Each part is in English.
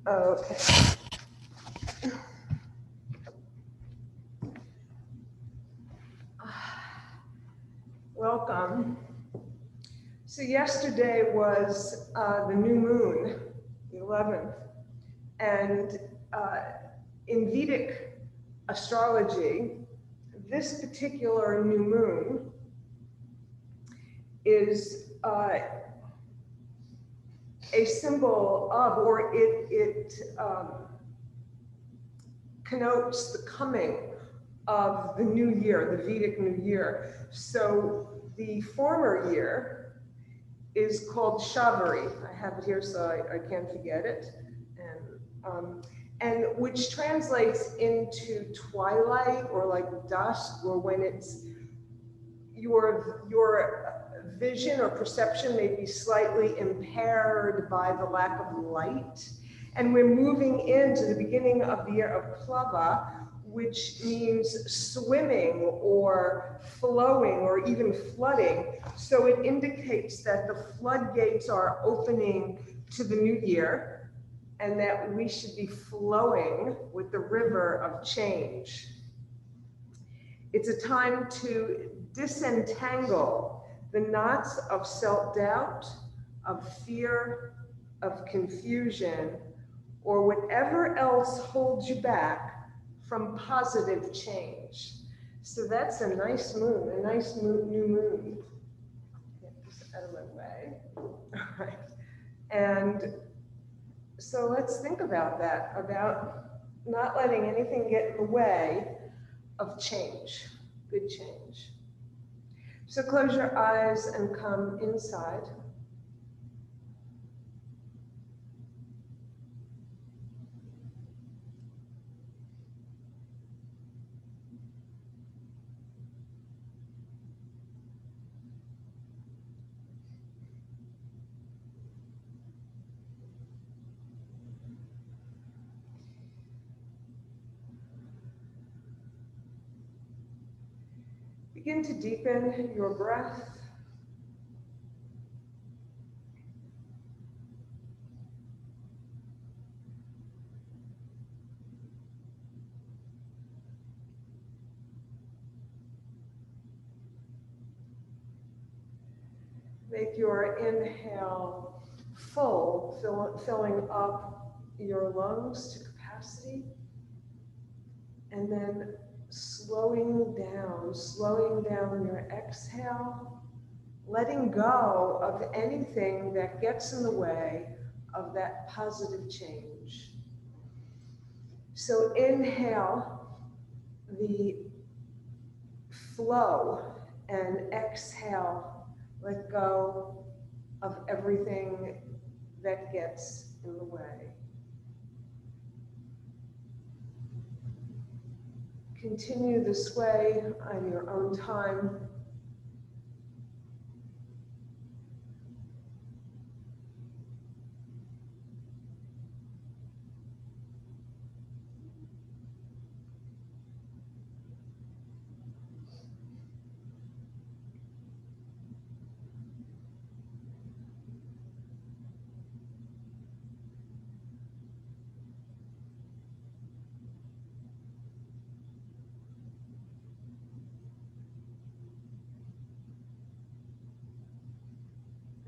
Okay. Welcome. So yesterday was the new moon, the 11th, and in Vedic astrology, this particular new moon is a symbol of, or it connotes the coming of the new year, the Vedic new year. So the former year is called Shabari. I have it here so I can't forget it. And which translates into twilight or like dusk, or when it's your vision or perception may be slightly impaired by the lack of light. And we're moving into the beginning of the year of Plava, which means swimming or flowing or even flooding. So it indicates that the floodgates are opening to the new year and that we should be flowing with the river of change. It's a time to disentangle the knots of self-doubt, of fear, of confusion, or whatever else holds you back from positive change. So that's a nice moon, a nice new moon. Get this out of my way. All right. And so let's think about that, about not letting anything get in the way of change, good change. So close your eyes and come inside. Begin to deepen your breath. Make your inhale full, filling up your lungs to capacity, and then slowing down your exhale, letting go of anything that gets in the way of that positive change. So inhale the flow and exhale, let go of everything that gets in the way. Continue this way on your own time.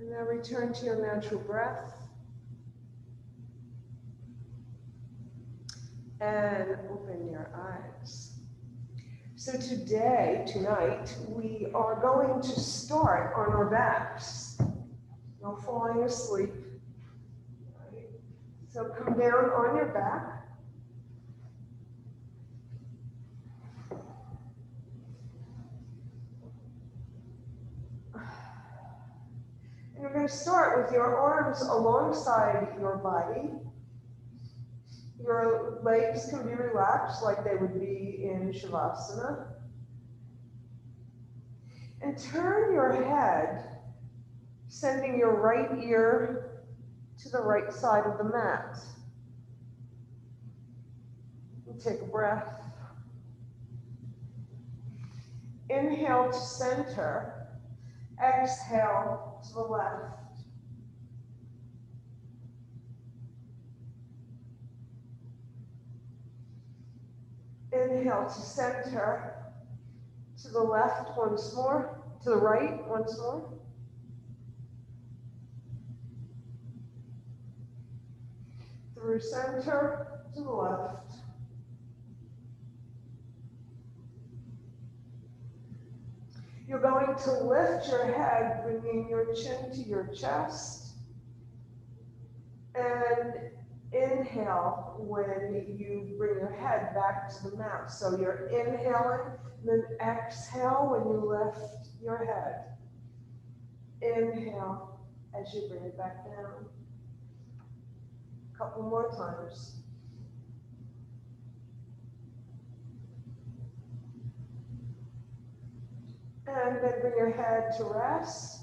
And now return to your natural breath. And open your eyes. So tonight, we are going to start on our backs. No falling asleep. Right? So come down on your back. And we're going to start with your arms alongside your body. Your legs can be relaxed like they would be in Shavasana. And turn your head, sending your right ear to the right side of the mat. And take a breath. Inhale to center. Exhale to the left. Inhale to center, to the left once more, to the right once more. Through center to the left. You're going to lift your head, bringing your chin to your chest. And inhale when you bring your head back to the mat. So you're inhaling, and then exhale when you lift your head. Inhale as you bring it back down. A couple more times. And then bring your head to rest.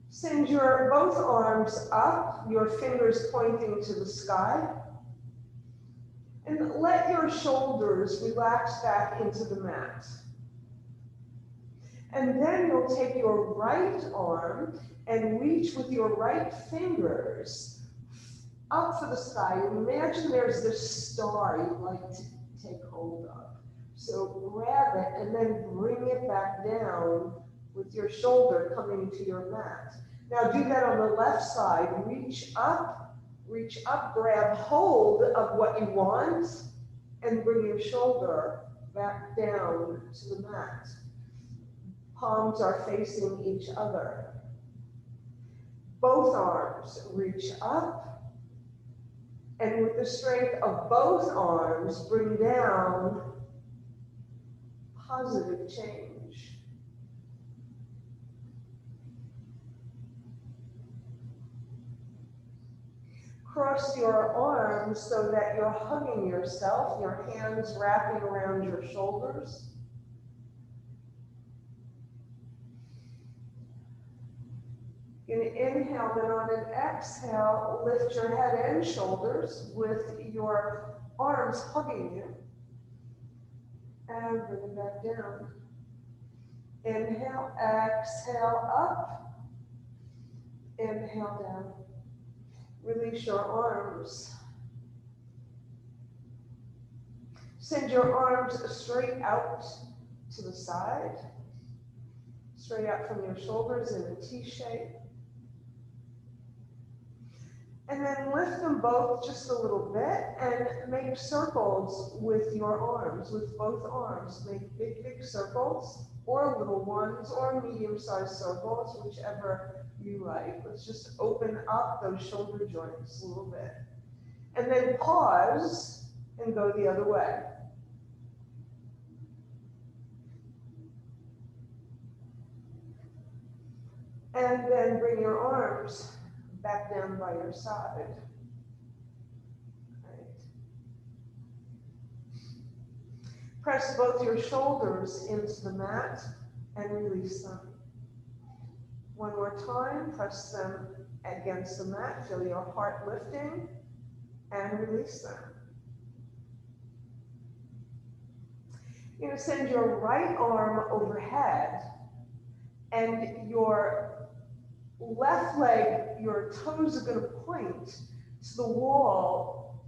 Send your both arms up, your fingers pointing to the sky. And let your shoulders relax back into the mat. And then you'll take your right arm and reach with your right fingers up for the sky. Imagine there's this star you'd like to take hold of. So grab it and then bring it back down with your shoulder coming to your mat. Now do that on the left side. Reach up, grab hold of what you want, and bring your shoulder back down to the mat. Palms are facing each other. Both arms reach up, and with the strength of both arms, bring down positive change. Cross your arms so that you're hugging yourself, your hands wrapping around your shoulders. You can inhale, then on an exhale, lift your head and shoulders with your arms hugging you. And bring it back down. Inhale, exhale, up. Inhale, down. Release your arms. Send your arms straight out to the side, straight out from your shoulders in a T shape. And then lift them both just a little bit and make circles with your arms, with both arms. Make big, big circles, or little ones, or medium-sized circles, whichever you like. Let's just open up those shoulder joints a little bit. And then pause and go the other way. And then bring your arms back down by your side. Right. Press both your shoulders into the mat and release them. One more time, press them against the mat, feel your heart lifting, and release them. You're going to send your right arm overhead, and your left leg, your toes are going to point to the wall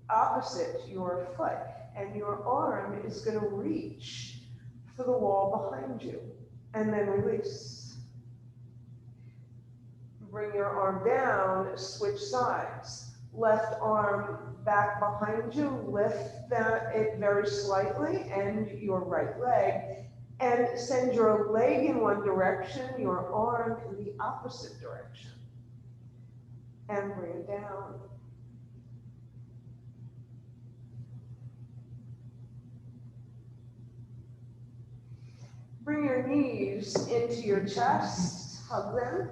opposite your foot, and your arm is going to reach for the wall behind you, and then release. Bring your arm down, switch sides. Left arm back behind you, lift it very slightly, and your right leg. And send your leg in one direction, your arm in the opposite direction. And bring it down. Bring your knees into your chest, hug them,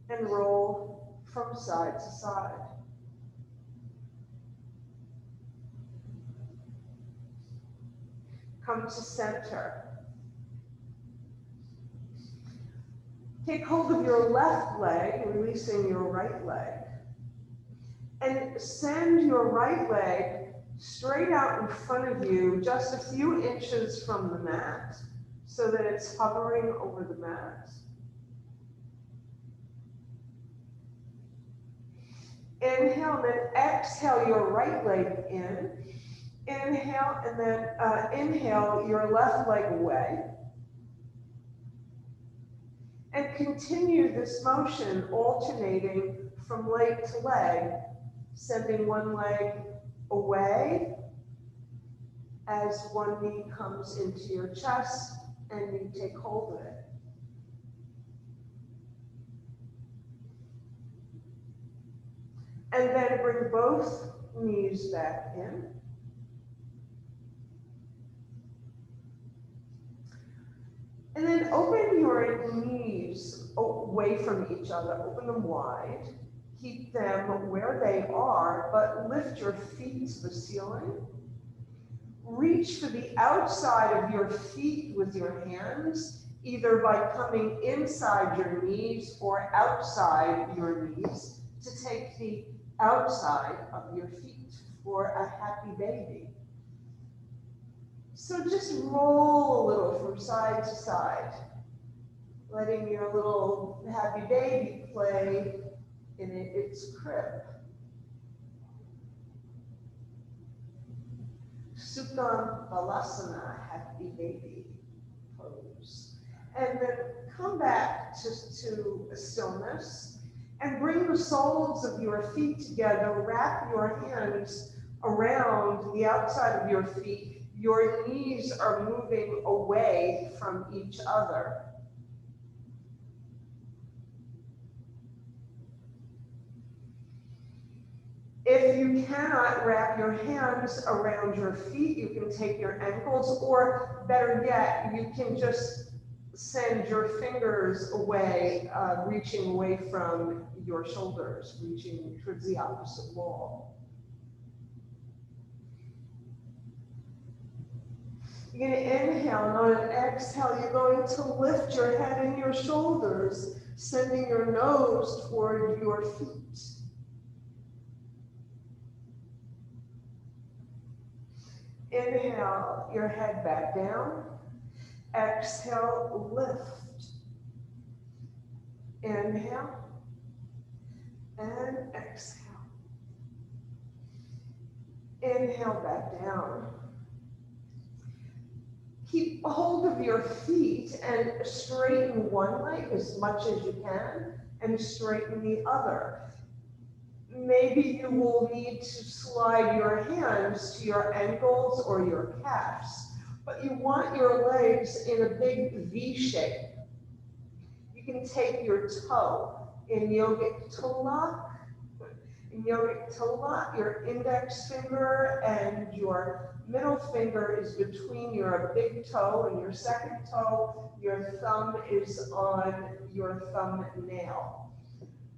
and roll from side to side. Come to center. Take hold of your left leg, releasing your right leg. And send your right leg straight out in front of you, just a few inches from the mat, so that it's hovering over the mat. Inhale, and then exhale your right leg in. Inhale, and then inhale your left leg away. And continue this motion, alternating from leg to leg, sending one leg away as one knee comes into your chest and you take hold of it. And then bring both knees back in. And then open your knees away from each other, open them wide. Keep them where they are, but lift your feet to the ceiling. Reach for the outside of your feet with your hands, either by coming inside your knees or outside your knees to take the outside of your feet for a happy baby. So just roll a little from side to side, letting your little happy baby play in its crib. Supta Balasana, happy baby pose. And then come back to stillness and bring the soles of your feet together. Wrap your hands around the outside of your feet. Your knees are moving away from each other. If you cannot wrap your hands around your feet, you can take your ankles, or better yet, you can just send your fingers away, reaching away from your shoulders, reaching towards the opposite wall. You're going to inhale, and on an exhale, you're going to lift your head and your shoulders, sending your nose toward your feet. Inhale, your head back down. Exhale, lift. Inhale and exhale. Inhale, back down. Keep hold of your feet and straighten one leg as much as you can and straighten the other. Maybe you will need to slide your hands to your ankles or your calves, but you want your legs in a big V shape. You can take your toe in yogic toe lock. In yogic toe lock, your index finger and your middle finger is between your big toe and your second toe. Your thumb is on your thumbnail.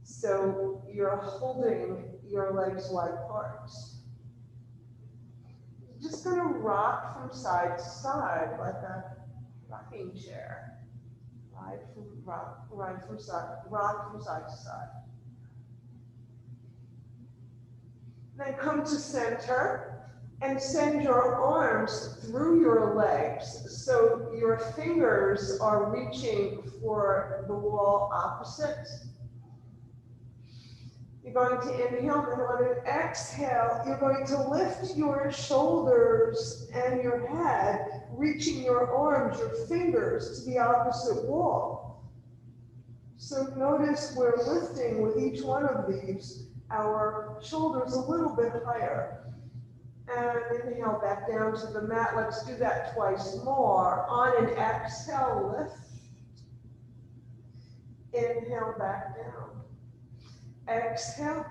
So you're holding your legs wide apart. You're just going to rock from side to side like a rocking chair. Rock from side to side. Then come to center and send your arms through your legs so your fingers are reaching for the wall opposite. You're going to inhale, and on an exhale, you're going to lift your shoulders and your head, reaching your arms, your fingers to the opposite wall. So notice we're lifting with each one of these, our shoulders a little bit higher. And inhale back down to the mat. Let's do that twice more. On an exhale, lift. Inhale back down. Exhale,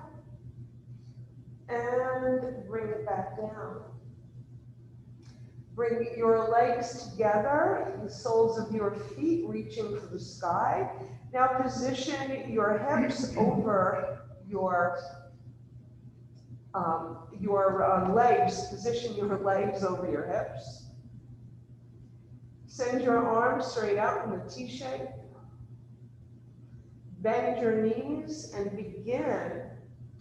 and bring it back down. Bring your legs together, the soles of your feet reaching for the sky. Now position your hips over your legs. Position your legs over your hips. Send your arms straight out in a T shape. Bend your knees and begin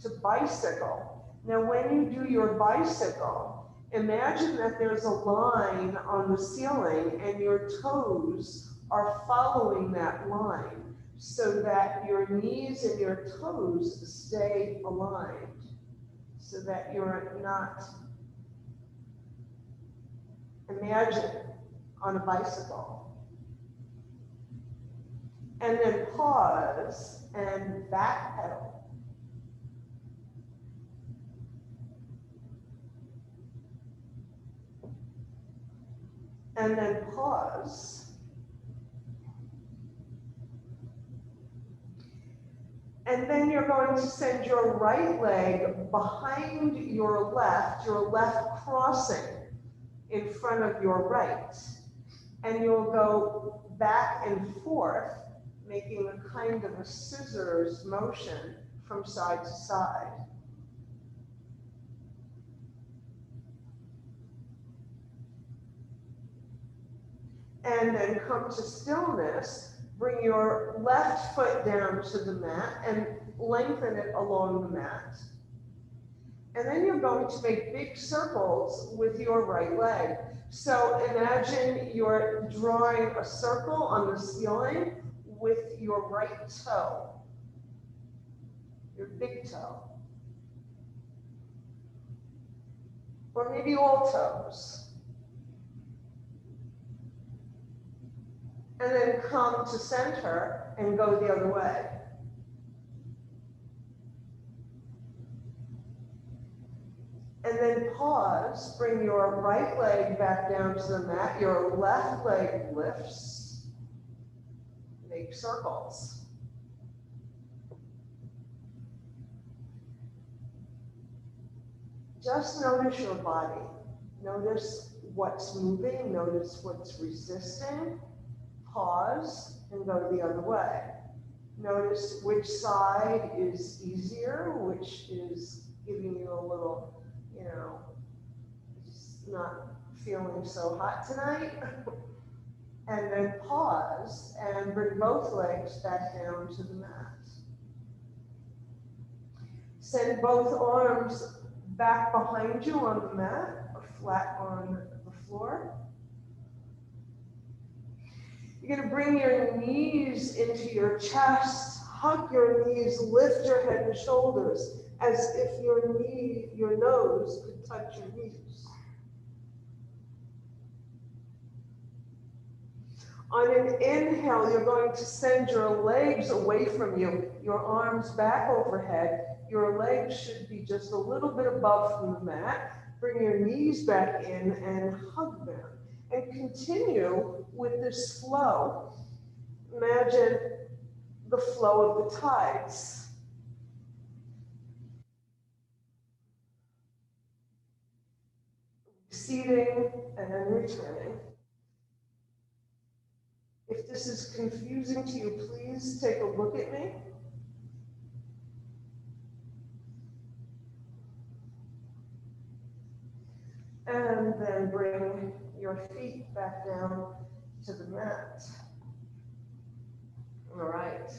to bicycle. Now, when you do your bicycle, imagine that there's a line on the ceiling and your toes are following that line. so that your knees and your toes stay aligned, so that you're not, imagine, on a bicycle. And then pause and backpedal. And then pause. And then you're going to send your right leg behind your left crossing in front of your right. And you'll go back and forth, making a kind of a scissors motion from side to side. And then come to stillness, bring your left foot down to the mat and lengthen it along the mat. And then you're going to make big circles with your right leg. So imagine you're drawing a circle on the ceiling with your right toe, your big toe, or maybe all toes. And then come to center and go the other way. And then pause, bring your right leg back down to the mat, your left leg lifts, make circles. Just notice your body. Notice what's moving, notice what's resisting. Pause and go the other way. Notice which side is easier, which is giving you a little, just not feeling so hot tonight. And then pause and bring both legs back down to the mat. Send both arms back behind you on the mat or flat on the floor. You're going to bring your knees into your chest, hug your knees, lift your head and shoulders as if your nose could touch your knees. On an inhale, you're going to send your legs away from you, your arms back overhead. Your legs should be just a little bit above from the mat. Bring your knees back in and hug them. And continue with this flow. Imagine the flow of the tides. Receding and then returning. If this is confusing to you, please take a look at me. And then bring your feet back down to the mat. All right.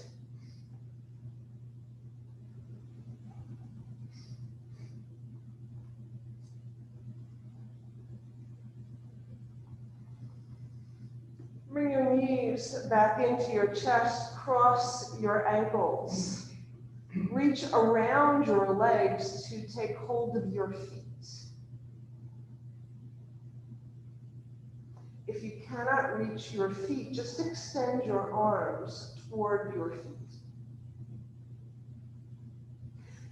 Bring your knees back into your chest, cross your ankles. Reach around your legs to take hold of your feet. If you cannot reach your feet, just extend your arms toward your feet.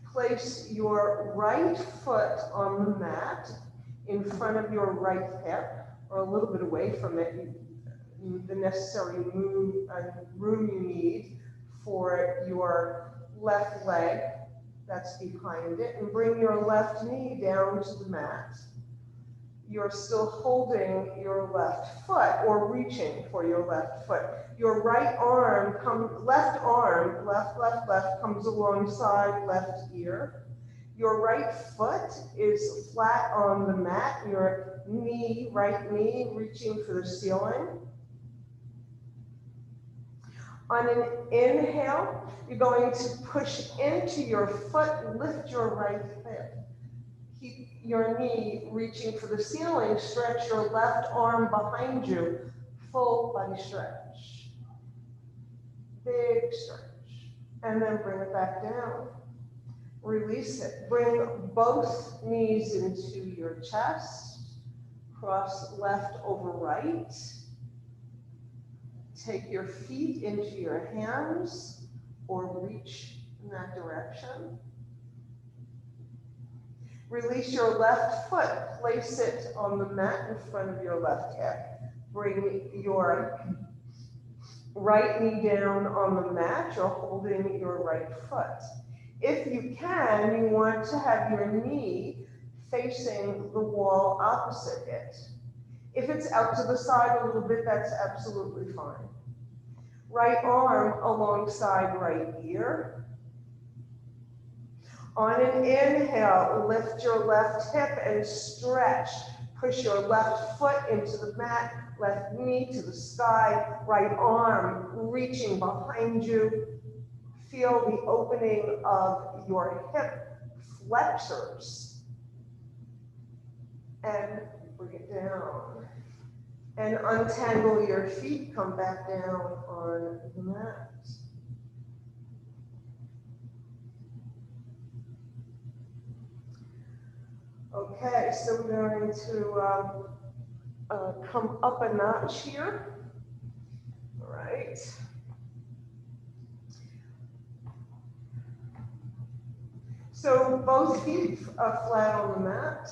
Place your right foot on the mat in front of your right hip, or a little bit away from it, the necessary room you need for your left leg that's behind it, and bring your left knee down to the mat. You're still holding your left foot or reaching for your left foot. Your right arm, left comes alongside left ear. Your right foot is flat on the mat. Your right knee reaching for the ceiling. On an inhale, you're going to push into your foot, lift your right hip. Keep your knee reaching for the ceiling, stretch your left arm behind you, full body stretch. big stretch, and then bring it back down. Release it. Bring both knees into your chest. Cross left over right. Take your feet into your hands or reach in that direction. Release your left foot. Place it on the mat in front of your left hip. Bring your right knee down on the mat. You're holding your right foot. If you can, you want to have your knee facing the wall opposite it. If it's out to the side a little bit, that's absolutely fine. Right arm alongside right ear. On an inhale, lift your left hip and stretch. Push your left foot into the mat, left knee to the sky, right arm reaching behind you. Feel the opening of your hip flexors. And bring it down. And untangle your feet, come back down on the mat. Okay, so we're going to come up a notch here. All right. So both feet are flat on the mat.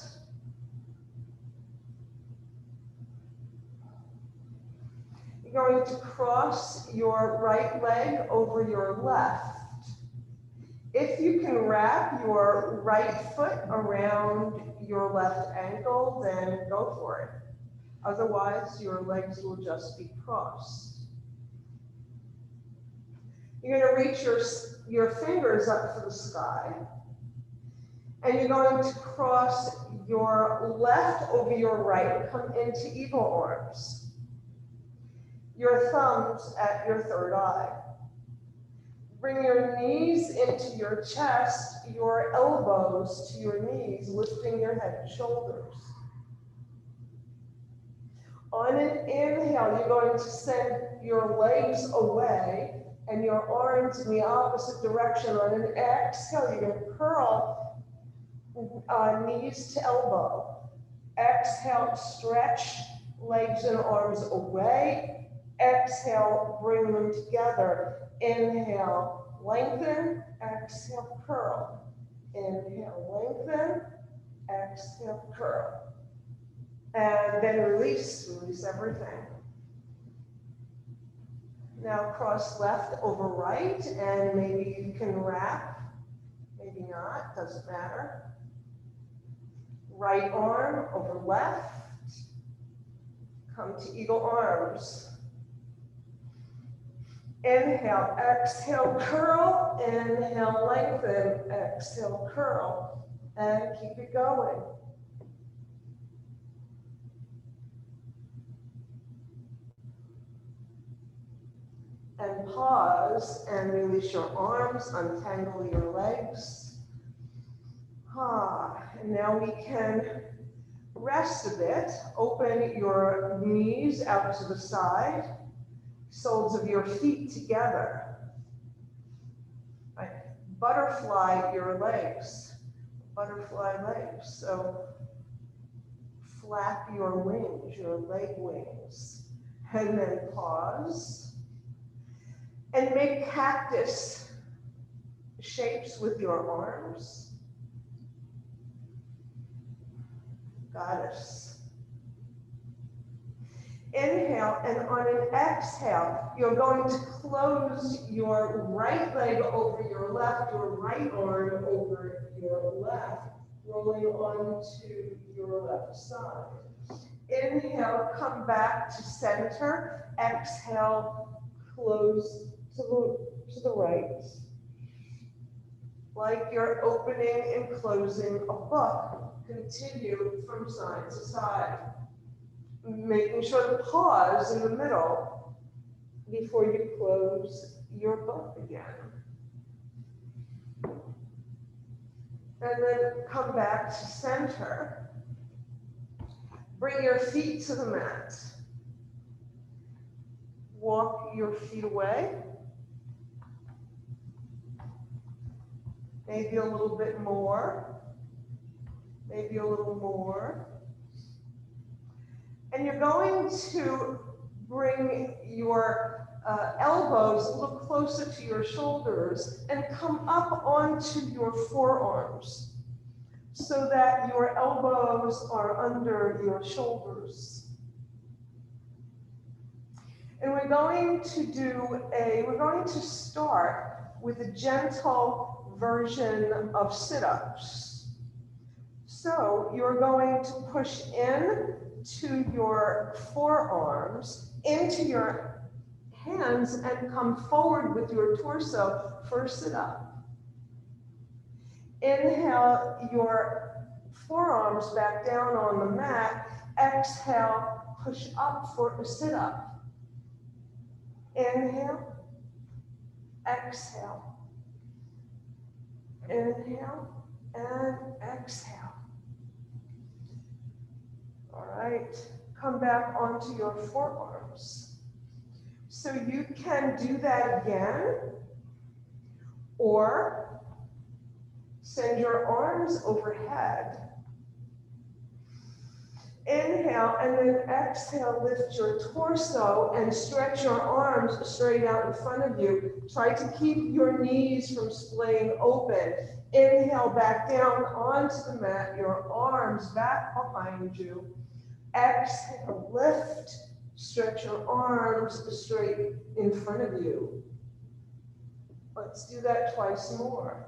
You're going to cross your right leg over your left. If you can wrap your right foot around your left ankle, then go for it. Otherwise, your legs will just be crossed. You're going to reach your fingers up to the sky. And you're going to cross your left over your right, come into eagle arms. Your thumbs at your third eye. Bring your knees into your chest, your elbows to your knees, lifting your head and shoulders. On an inhale, you're going to send your legs away and your arms in the opposite direction. On an exhale, you're going to curl knees to elbow. Exhale, stretch legs and arms away. Exhale, bring them together. Inhale, lengthen. Exhale, curl. Inhale, lengthen. Exhale, curl. And then release everything. Now cross left over right, and maybe you can wrap, maybe not, doesn't matter. Right arm over left. Come to eagle arms. Inhale, exhale, curl. Inhale, lengthen. Exhale, curl. And keep it going. And pause and release your arms, untangle your legs. And now we can rest a bit. Open your knees out to the side. Soles of your feet together. Right. Butterfly your legs. Butterfly legs. So flap your wings, your leg wings. And then pause. And make cactus shapes with your arms. Goddess. Inhale, and on an exhale, you're going to close your right leg over your left, your right arm over your left, rolling onto your left side. Inhale, come back to center. Exhale, close to the right. Like you're opening and closing a book. Continue from side to side. Making sure to pause in the middle before you close your book again. And then come back to center. Bring your feet to the mat. Walk your feet away. maybe a little bit more, maybe a little more. And you're going to bring your elbows a little closer to your shoulders and come up onto your forearms so that your elbows are under your shoulders. And we're going to start with a gentle version of sit-ups. So you're going to push in to your forearms, into your hands, and come forward with your torso for a sit-up. Inhale your forearms back down on the mat. Exhale, push up for a sit-up. Inhale, exhale, inhale, and exhale. All right, come back onto your forearms. So you can do that again, or send your arms overhead. Inhale, and then exhale, lift your torso and stretch your arms straight out in front of you. Try to keep your knees from splaying open. Inhale, back down onto the mat, your arms back behind you. Exhale, lift, stretch your arms straight in front of you. Let's do that twice more.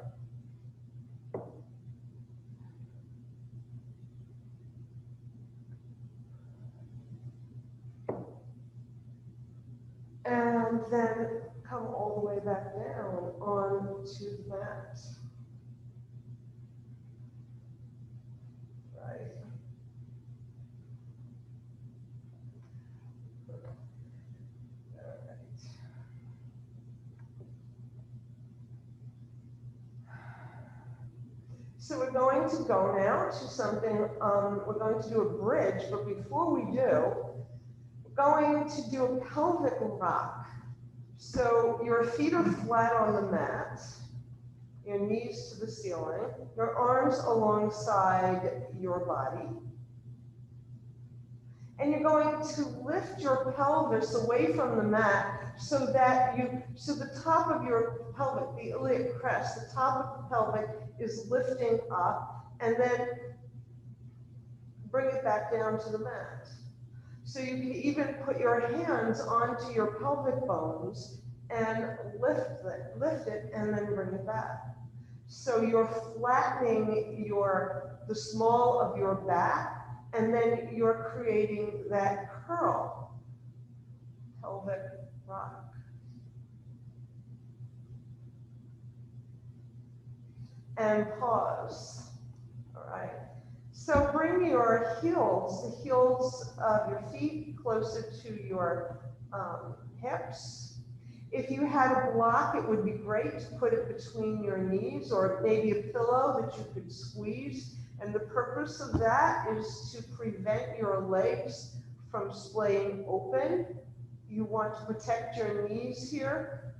And then come all the way back down onto the mat. Right. All right. So we're going to go now to something, we're going to do a bridge, but before we do, going to do a pelvic rock. So your feet are flat on the mat, your knees to the ceiling, your arms alongside your body. And you're going to lift your pelvis away from the mat so that the top of your pelvic, the iliac crest, the top of the pelvic is lifting up, and then bring it back down to the mat. So you can even put your hands onto your pelvic bones and lift it and then bring it back. So you're flattening the small of your back, and then you're creating that curl, pelvic rock. And pause. All right. So bring your heels, the heels of your feet closer to your hips. If you had a block, it would be great to put it between your knees, or maybe a pillow that you could squeeze. And the purpose of that is to prevent your legs from splaying open. You want to protect your knees here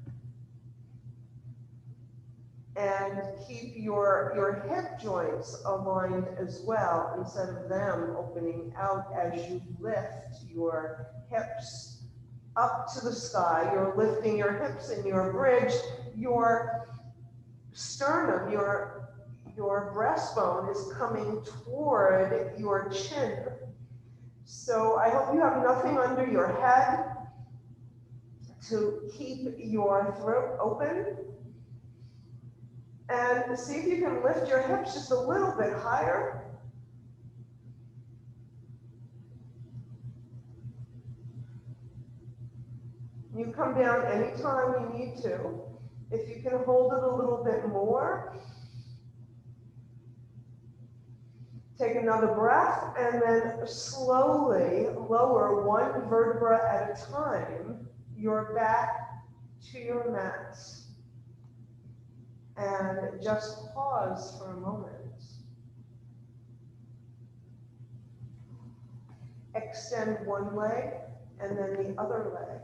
and keep your hip joints aligned as well, instead of them opening out as you lift your hips up to the sky. You're lifting your hips in your bridge. Your sternum, your breastbone is coming toward your chin. So I hope you have nothing under your head to keep your throat open. And see if you can lift your hips just a little bit higher. You come down anytime you need to. If you can hold it a little bit more, take another breath, and then slowly lower one vertebra at a time, your back to your mat. And just pause for a moment. Extend one leg and then the other leg.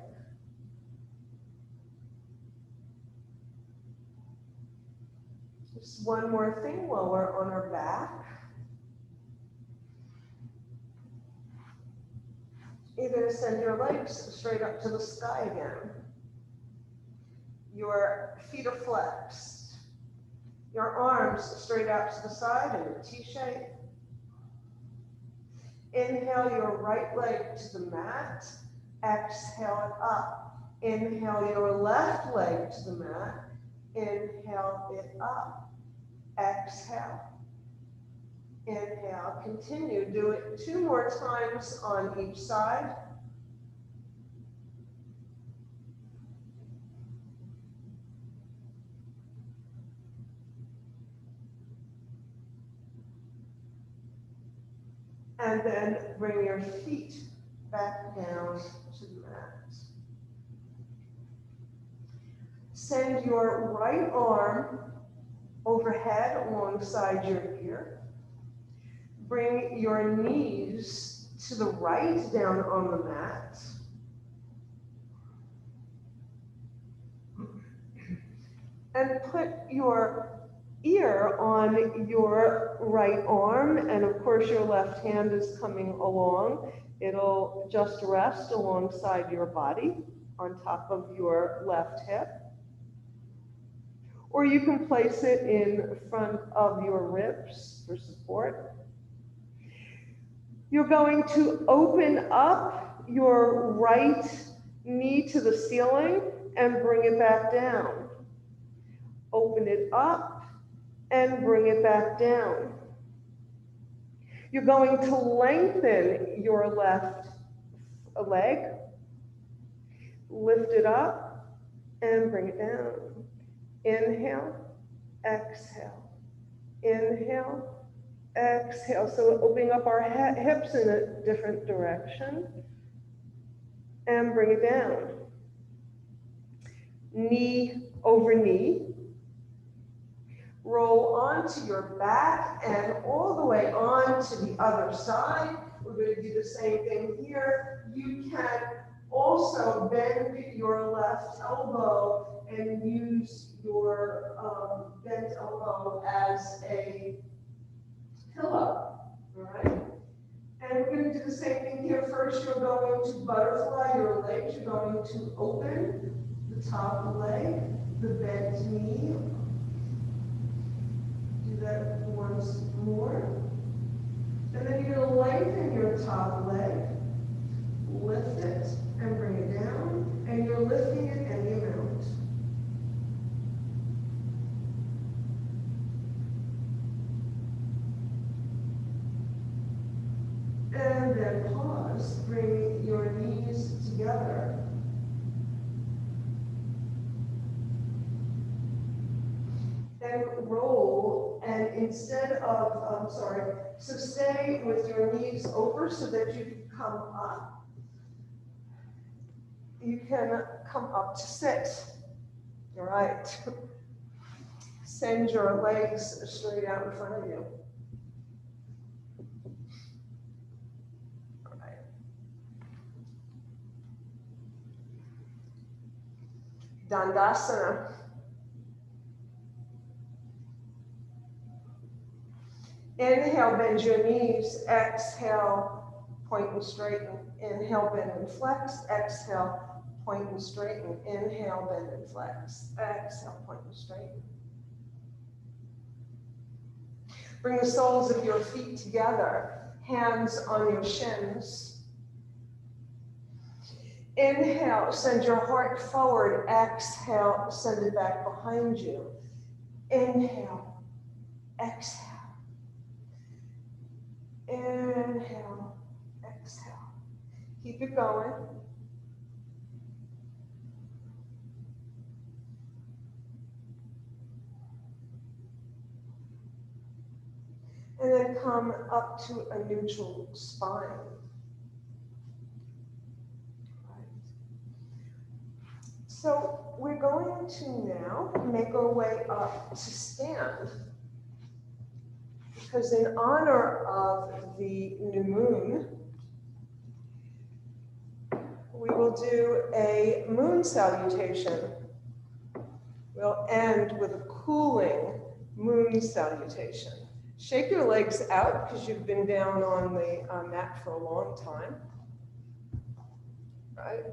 Just one more thing while we're on our back. You're going to send your legs straight up to the sky again. Your feet are flexed. Your arms straight out to the side in a T shape. Inhale your right leg to the mat. Exhale it up. Inhale your left leg to the mat. Inhale it up. Exhale. Inhale. Continue. Do it 2 more times on each side. And then bring your feet back down to the mat. Send your right arm overhead alongside your ear. Bring your knees to the right down on the mat. And put your ear on your right arm, and of course your left hand is coming along. It'll just rest alongside your body on top of your left hip. Or you can place it in front of your ribs for support. You're going to open up your right knee to the ceiling and bring it back down. Open it up and bring it back down. You're going to lengthen your left leg, lift it up and bring it down. Inhale, exhale, inhale, exhale. So opening up our hips in a different direction and bring it down. Knee over knee. Roll onto your back and all the way on to the other side. We're going to do the same thing here. You can also bend your left elbow and use your bent elbow as a pillow. All right? And we're going to do the same thing here. First, you're going to butterfly your legs. You're going to open the top leg, the bent knee. Do that once more. And then you're going to lengthen your top leg, lift it, and bring it down. And you're lifting it any amount. And then pause. Bring your knees together. And roll, and instead of, so stay with your knees over so that you can come up. You can come up to sit. All right. Send your legs straight out in front of you. All right. Dandasana. Inhale, bend your knees. Exhale, point and straighten. Inhale, bend and flex. Exhale, point and straighten. Inhale, bend and flex. Exhale, point and straighten. Bring the soles of your feet together. Hands on your shins. Inhale, send your heart forward. Exhale, send it back behind you. Inhale, exhale. Inhale, exhale. Keep it going. And then come up to a neutral spine. Right. So we're going to now make our way up to stand. Because in honor of the new moon, we will do a moon salutation. We'll end with a cooling moon salutation. Shake your legs out because you've been down on the mat for a long time. Right?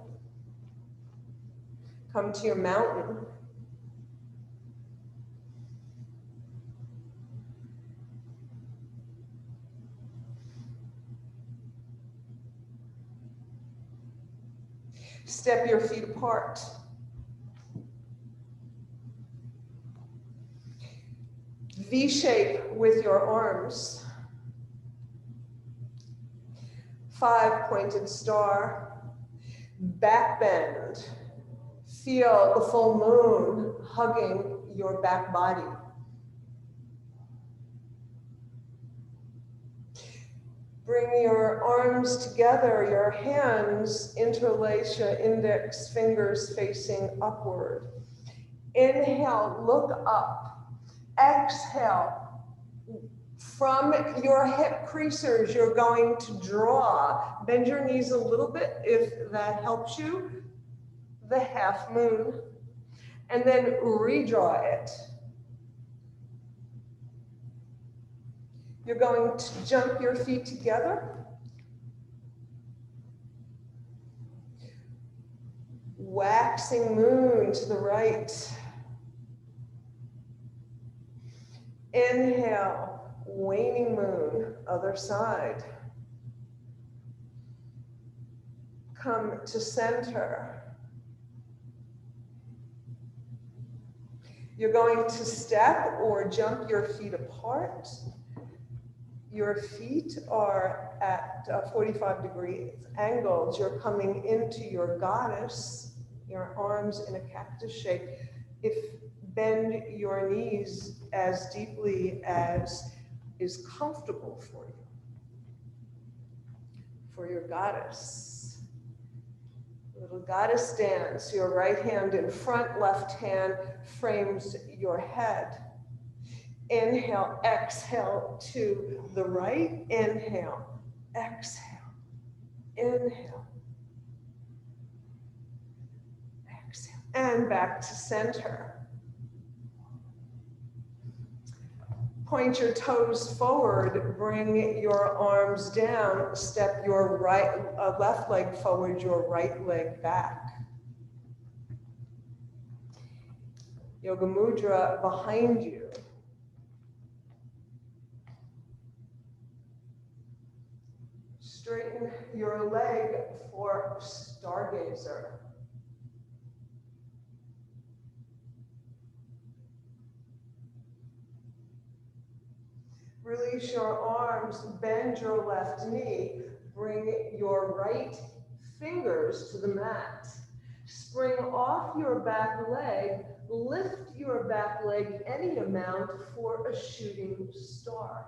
Come to your mountain. Step your feet apart. V-shape with your arms. 5 pointed star. Back bend. Feel the full moon hugging your back body. Bring your arms together, your hands interlace your index fingers facing upward. Inhale, look up. Exhale, from your hip creasers, you're going to draw. Bend your knees a little bit if that helps you. The half moon. And then redraw it. You're going to jump your feet together. Waxing moon to the right. Inhale, waning moon, other side. Come to center. You're going to step or jump your feet apart. Your feet are at 45 degree angles. You're coming into your goddess, your arms in a cactus shape. Bend your knees as deeply as is comfortable for you, for your goddess. Little goddess dance, your right hand in front, left hand frames your head. Inhale, exhale to the right. Inhale, exhale, inhale, exhale, and back to center. Point your toes forward, bring your arms down, step your left leg forward, your right leg back. Yoga Mudra behind you. Straighten your leg for stargazer. Release your arms, bend your left knee, bring your right fingers to the mat. Spring off your back leg, lift your back leg any amount for a shooting star.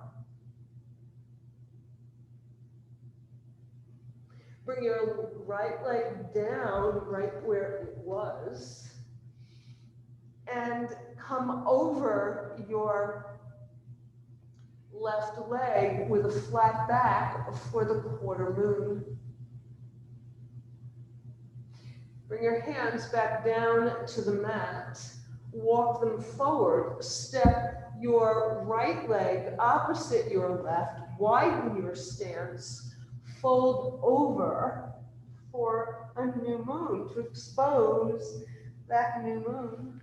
Bring your right leg down right where it was and come over your left leg with a flat back for the quarter moon. Bring your hands back down to the mat. Walk them forward. Step your right leg opposite your left. Widen your stance. Fold over for a new moon to expose that new moon.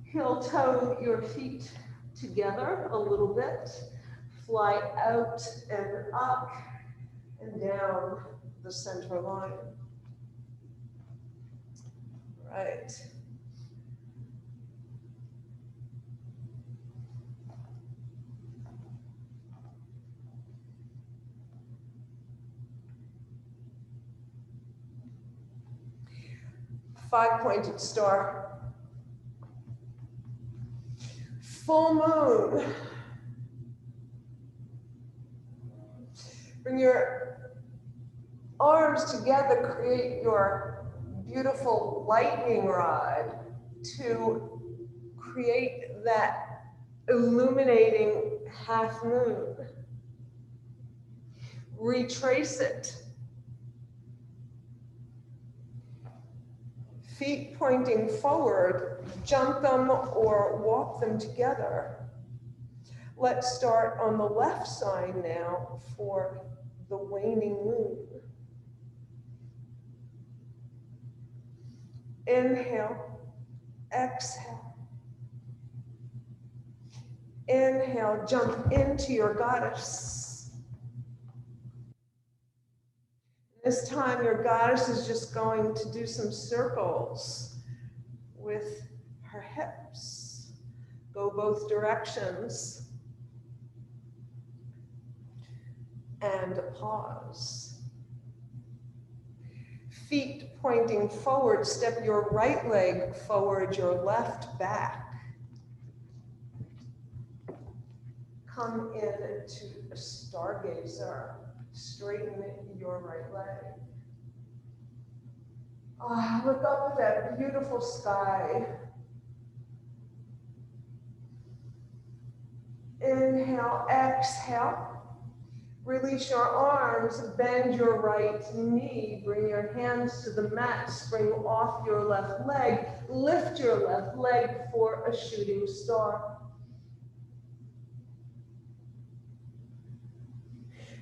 Heel toe your feet together a little bit. Fly out and up and down the center line. Right. Five-pointed star. Full moon. Bring your arms together, create your beautiful lightning rod to create that illuminating half moon. Retrace it. Feet pointing forward, jump them or walk them together. Let's start on the left side now for the waning moon. Inhale, exhale. Inhale, jump into your goddess. This time your goddess is just going to do some circles with her hips. Go both directions. And pause. Feet pointing forward, step your right leg forward, your left back. Come into a stargazer. Straighten your right leg. Look up at that beautiful sky. Inhale, exhale. Release your arms, bend your right knee, bring your hands to the mat, spring off your left leg, lift your left leg for a shooting star.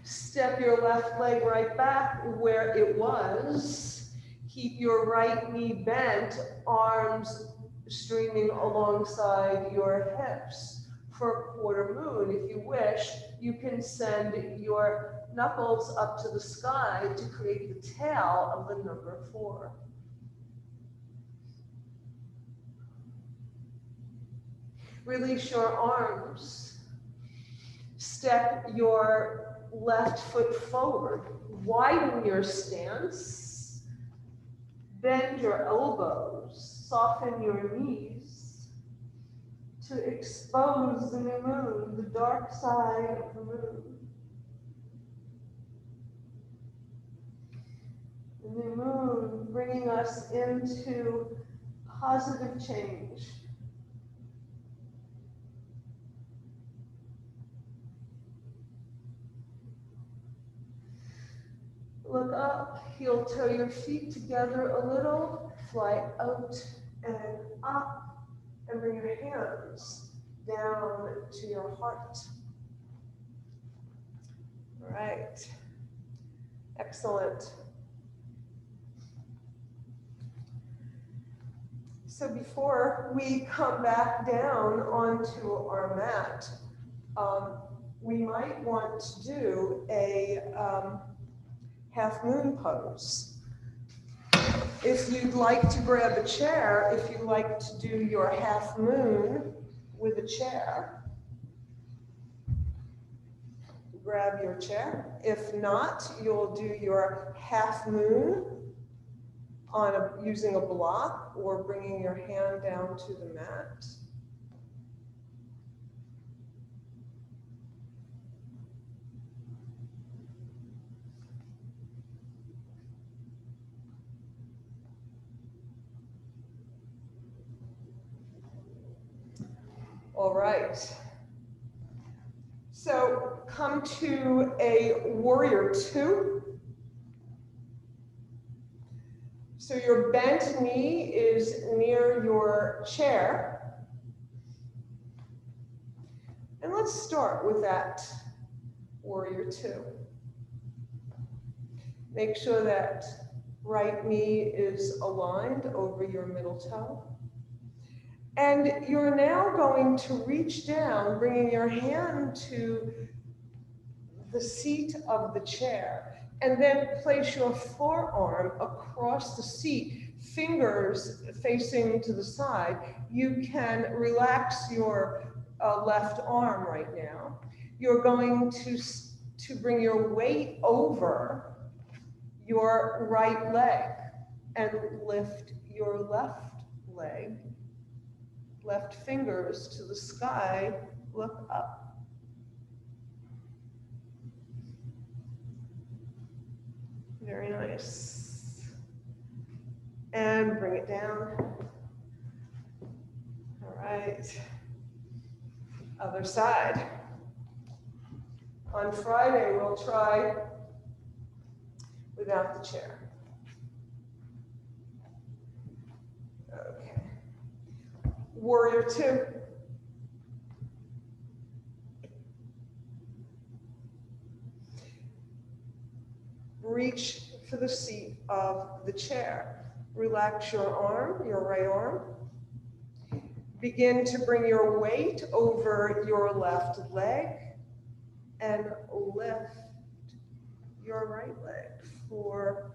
Step your left leg right back where it was. Keep your right knee bent, arms streaming alongside your hips. For quarter moon, if you wish, you can send your knuckles up to the sky to create the tail of the number 4. Release your arms. Step your left foot forward. Widen your stance. Bend your elbows. Soften your knees. To expose the new moon, the dark side of the moon. The new moon bringing us into positive change. Look up, heel toe your feet together a little, fly out and up. And bring your hands down to your heart. All right. Excellent. So before we come back down onto our mat, we might want to do a half moon pose. If you'd like to grab a chair, if you'd like to do your half moon with a chair, grab your chair. If not, you'll do your half moon on using a block or bringing your hand down to the mat. All right. So come to a warrior 2. So your bent knee is near your chair. And let's start with that warrior 2. Make sure that right knee is aligned over your middle toe. And you're now going to reach down, bringing your hand to the seat of the chair, and then place your forearm across the seat, fingers facing to the side. You can relax your left arm right now. You're going to bring your weight over your right leg and lift your left leg. Left fingers to the sky, look up. Very nice. And bring it down. All right. Other side. On Friday, we'll try without the chair. Okay. Warrior two. Reach for the seat of the chair. Relax your arm, your right arm. Begin to bring your weight over your left leg and lift your right leg for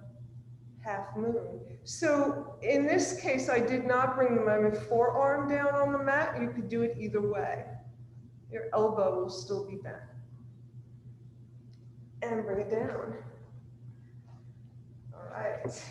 half moon. So in this case, I did not bring my forearm down on the mat. You could do it either way. Your elbow will still be bent. And bring it down. All right.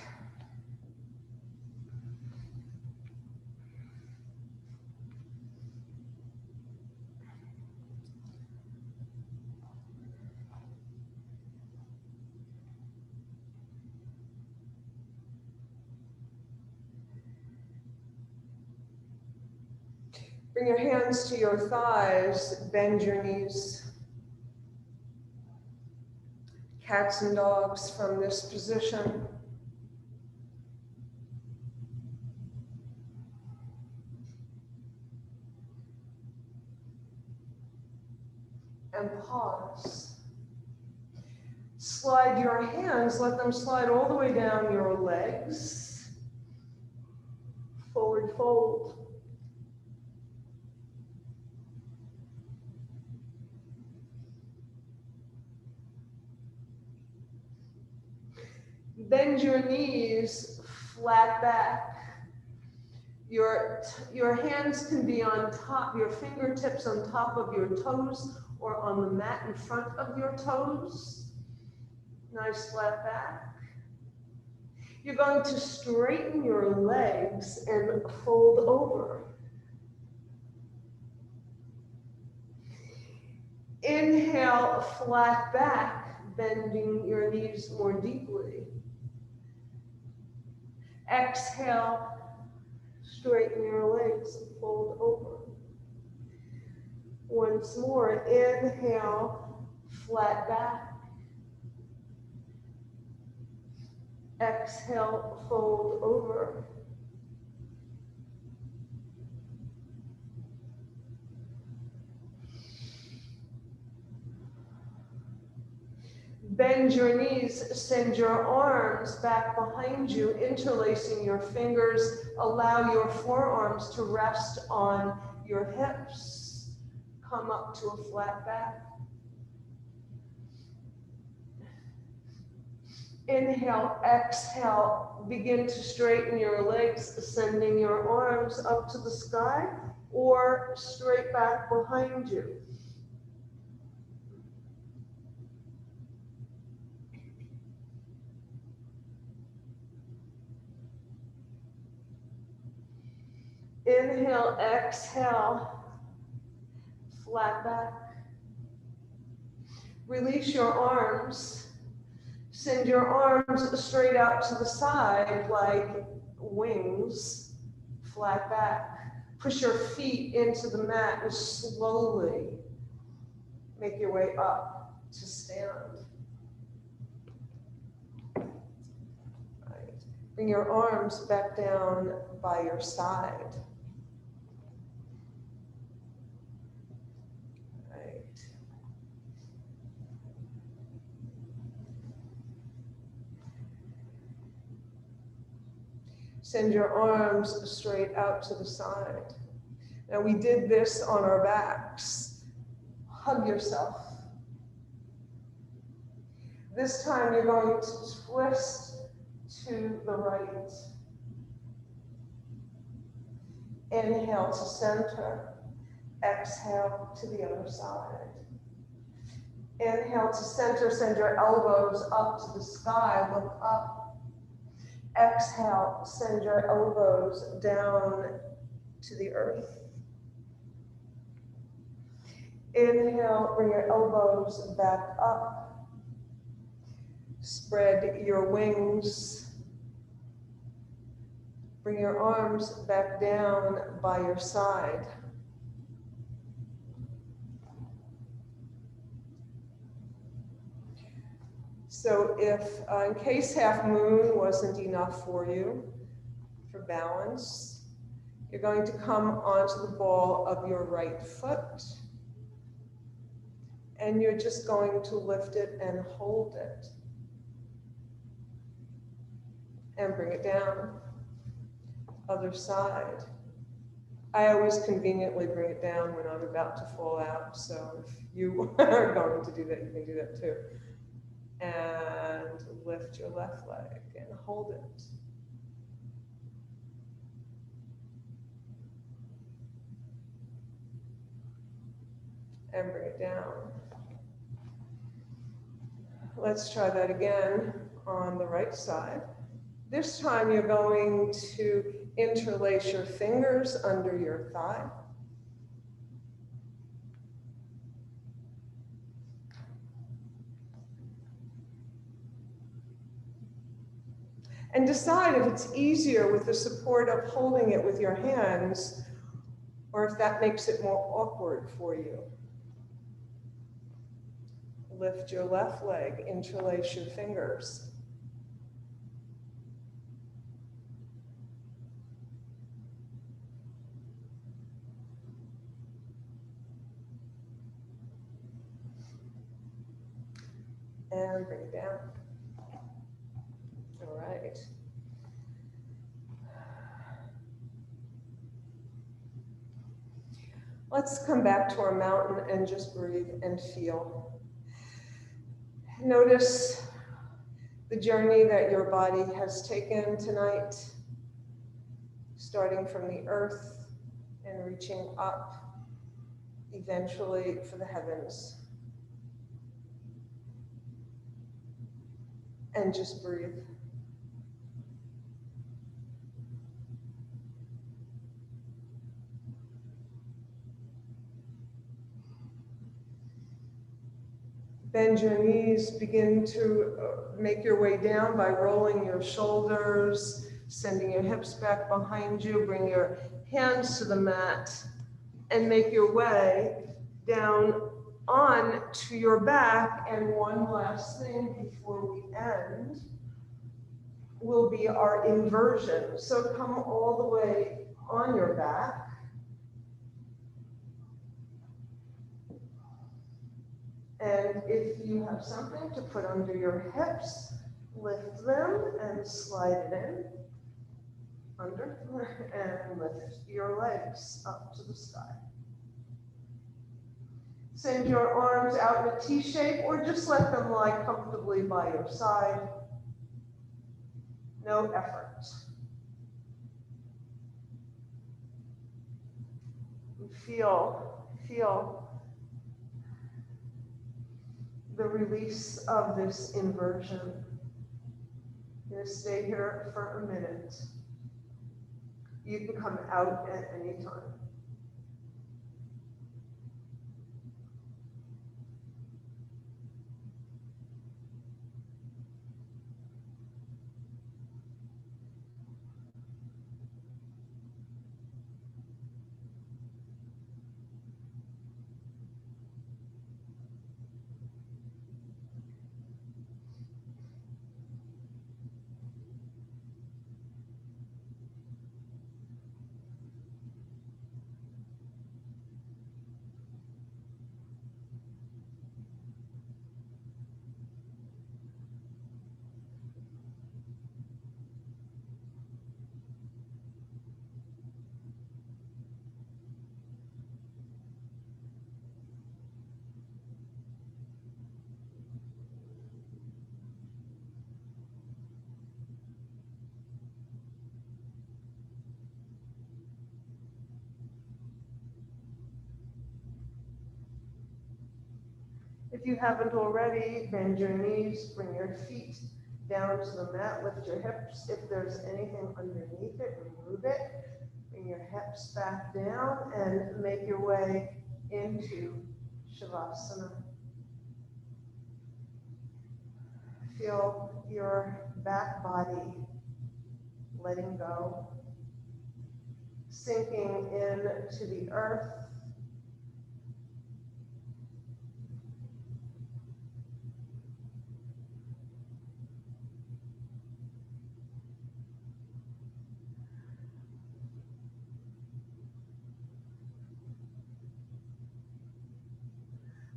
Bring your hands to your thighs, bend your knees. Cats and dogs from this position. And pause. Slide your hands, let them slide all the way down your legs. Forward fold. Bend your knees flat back. Your hands can be on top, your fingertips on top of your toes or on the mat in front of your toes. Nice flat back. You're going to straighten your legs and fold over. Inhale, flat back, bending your knees more deeply. Exhale, straighten your legs and fold over. Once more, inhale, flat back. Exhale, fold over. Bend your knees, send your arms back behind you, interlacing your fingers. Allow your forearms to rest on your hips. Come up to a flat back. Inhale, exhale, begin to straighten your legs, sending your arms up to the sky or straight back behind you. Inhale, exhale, flat back. Release your arms. Send your arms straight out to the side like wings, flat back. Push your feet into the mat and slowly make your way up to stand. Right. Bring your arms back down by your side. Send your arms straight out to the side. Now we did this on our backs. Hug yourself. This time you're going to twist to the right. Inhale to center. Exhale to the other side. Inhale to center, send your elbows up to the sky, look up. Exhale, send your elbows down to the earth. Inhale, bring your elbows back up. Spread your wings. Bring your arms back down by your side. So if, in case half moon wasn't enough for you, for balance, You're going to come onto the ball of your right foot, and you're just going to lift it and hold it. And bring it down. Other side. I always conveniently bring it down when I'm about to fall out, so if you are going to do that, you can do that too. And lift your left leg and hold it. And bring it down. Let's try that again on the right side. This time you're going to interlace your fingers under your thigh. And decide if it's easier with the support of holding it with your hands, or if that makes it more awkward for you. Lift your left leg, interlace your fingers. And bring it down. All right. Let's come back to our mountain and just breathe and feel. Notice the journey that your body has taken tonight, starting from the earth and reaching up, eventually for the heavens. And just breathe. Bend your knees, begin to make your way down by rolling your shoulders, sending your hips back behind you, bring your hands to the mat, and make your way down on to your back. And one last thing before we end will be our inversion. So come all the way on your back. And if you have something to put under your hips, lift them and slide it in, under, and lift your legs up to the sky. Send your arms out in a T shape, or just let them lie comfortably by your side. No effort. Feel the release of this inversion. I'm going to stay here for a minute. You can come out at any time. If you haven't already, bend your knees, bring your feet down to the mat, lift your hips. If there's anything underneath it, remove it. Bring your hips back down and make your way into Shavasana. Feel your back body letting go, sinking into the earth.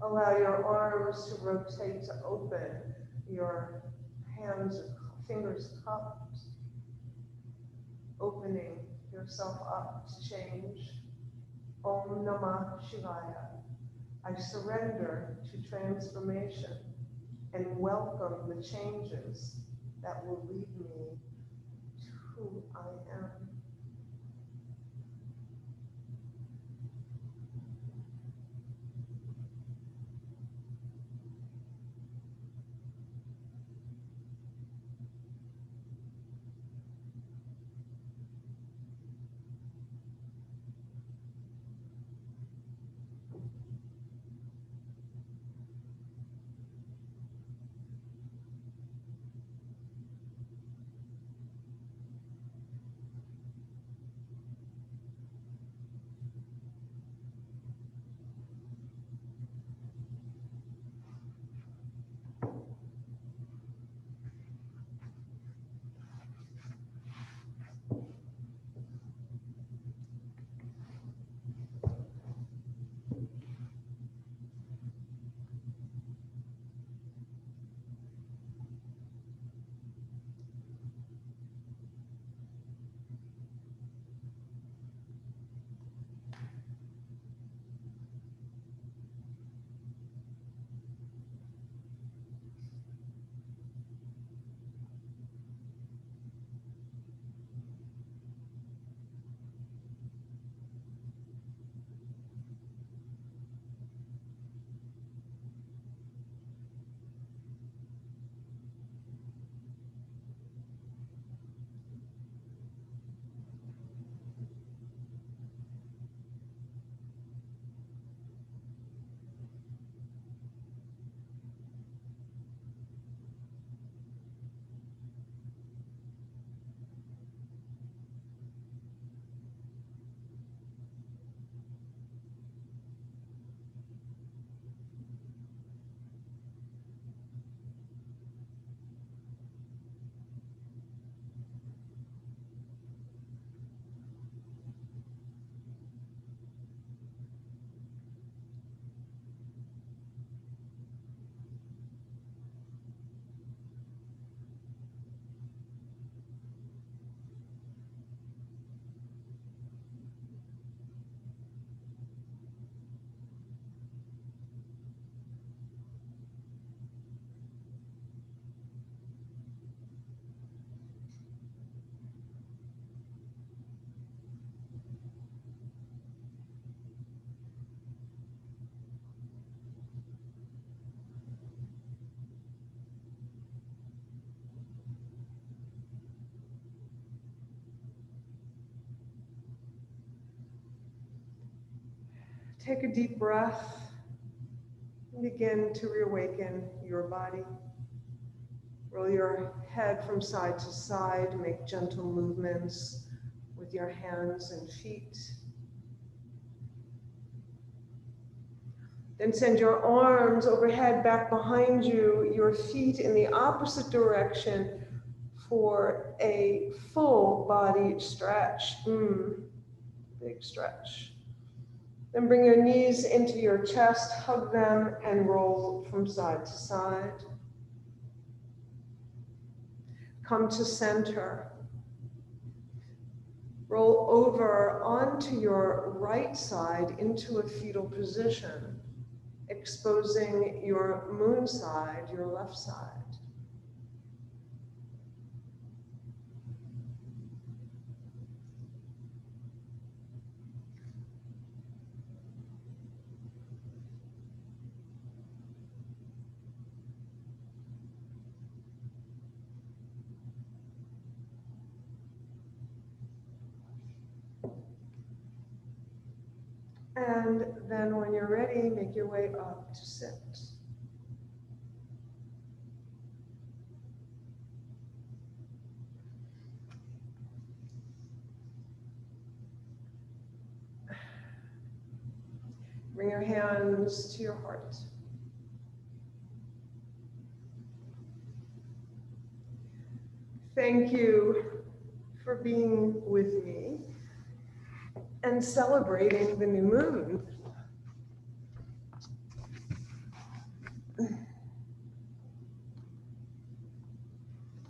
Allow your arms to rotate to open, your hands or fingers cupped, opening yourself up to change. Om Namah Shivaya. I surrender to transformation and welcome the changes that will lead me to who I am. Take a deep breath and begin to reawaken your body. Roll your head from side to side, make gentle movements with your hands and feet. Then send your arms overhead, back behind you, your feet in the opposite direction for a full body stretch. Big stretch. Then bring your knees into your chest, hug them, and roll from side to side. Come to center. Roll over onto your right side into a fetal position, exposing your moon side, your left side. And then when you're ready, make your way up to sit. Bring your hands to your heart. Thank you for being with me and celebrating the new moon.